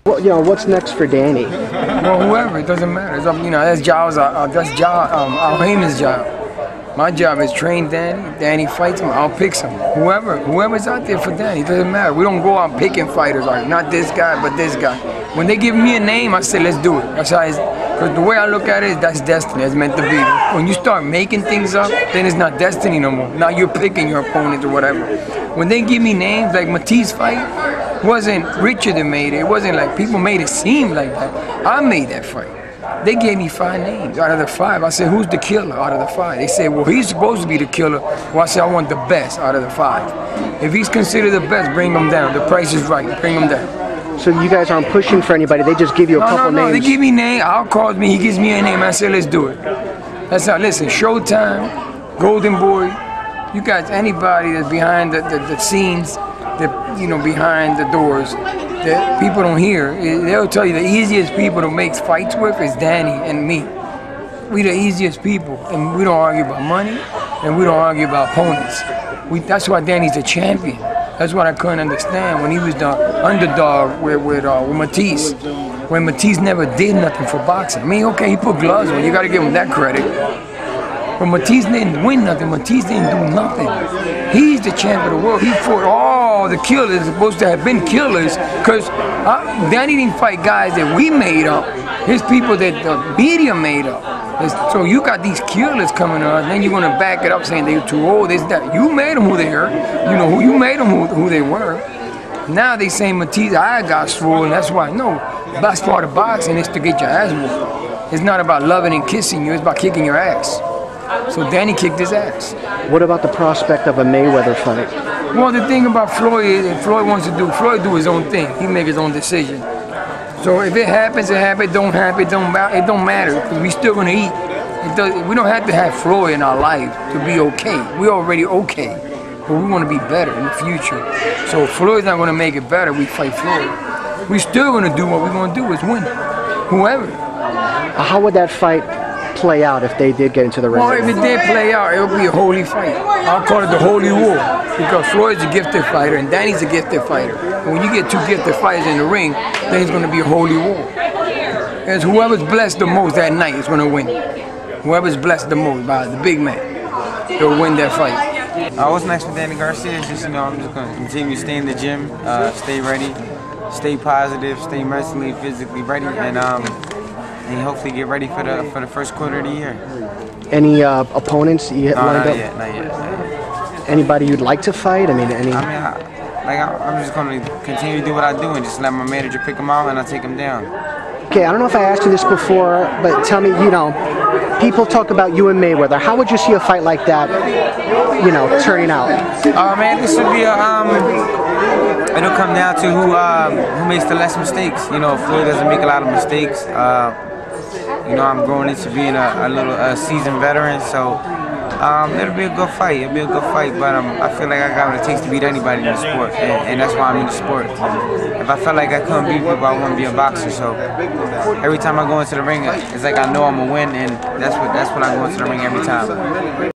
Well, what's next for Danny? Well, whoever, it doesn't matter. It's up, that's Al-Hayman's job. My job is train Danny. Danny fights him. I'll pick him. Whoever's out there for Danny, it doesn't matter. We don't go out picking fighters like not this guy, but this guy. When they give me a name, I say let's do it. That's how because the way I look at it is that's destiny. It's meant to be. When you start making things up, then it's not destiny no more. Now you're picking your opponent or whatever. When they give me names like Matisse fight, wasn't Richard that made it. It wasn't like people made it seem like that. I made that fight. They gave me 5 names out of the 5. I said, who's the killer out of the 5? They said, well, he's supposed to be the killer. Well, I said, I want the best out of the 5. If he's considered the best, bring him down. The price is right. Bring him down. So you guys aren't pushing for anybody. They just give you a couple names. No, they give me names. Al calls me. He gives me a name. I said, let's do it. That's how. Listen, Showtime, Golden Boy, you guys, anybody that's behind the scenes, behind the doors, that people don't hear, they'll tell you the easiest people to make fights with is Danny and me. We the easiest people, and we don't argue about money, and we don't argue about opponents. That's why Danny's the champion. That's what I couldn't understand when he was the underdog with Matisse. When Matisse never did nothing for boxing. I mean, okay, he put gloves on. You got to give him that credit. But Matisse didn't win nothing. Matisse didn't do nothing. He's the champ of the world. He fought all the killers supposed to have been killers, because Danny didn't fight guys that we made up. His people that the media made up. So you got these killers coming on, and then you're going to back it up saying they're too old, this, that. You made them who they are. You made them who they were. Now they say Matisse, I got swollen, that's why. No, the best part of boxing is to get your ass whooped. It's not about loving and kissing you, it's about kicking your ass. So Danny kicked his ass. What about the prospect of a Mayweather fight? Well, the thing about Floyd is, if Floyd wants to do his own thing. He make his own decision. So if it happens, it happens. Don't happen, it don't matter, because we still gonna eat. We don't have to have Floyd in our life to be okay. We're already okay, but we want to be better in the future. So if Floyd's not gonna make it better, we fight Floyd. We still gonna do what we're gonna do is win, whoever. How would that fight play out if they did get into the ring? Well, if it did play out, it would be a holy fight. I'll call it the holy war, because Floyd's a gifted fighter and Danny's a gifted fighter. And when you get 2 gifted fighters in the ring, then it's going to be a holy war. And whoever's blessed the most that night is going to win. Whoever's blessed the most by the big man, he'll win that fight. What's next for Danny Garcia? I'm just going to continue to stay in the gym, stay ready, stay positive, stay mentally, physically ready, and hopefully get ready for the first quarter of the year. Any opponents you lined up? Not yet. Anybody you'd like to fight? I'm just going to continue to do what I do and just let my manager pick them out and I take them down. Okay, I don't know if I asked you this before, but tell me, people talk about you and Mayweather. How would you see a fight like that, turning out? Man, this would be it'll come down to who makes the less mistakes. Floyd doesn't make a lot of mistakes. I'm growing into being a little seasoned veteran, so it'll be a good fight. It'll be a good fight, but I feel like I got what it takes to beat anybody in the sport, and that's why I'm in the sport. If I felt like I couldn't beat people, I wouldn't be a boxer. So every time I go into the ring, it's like I know I'm gonna win, and that's what I go into the ring every time.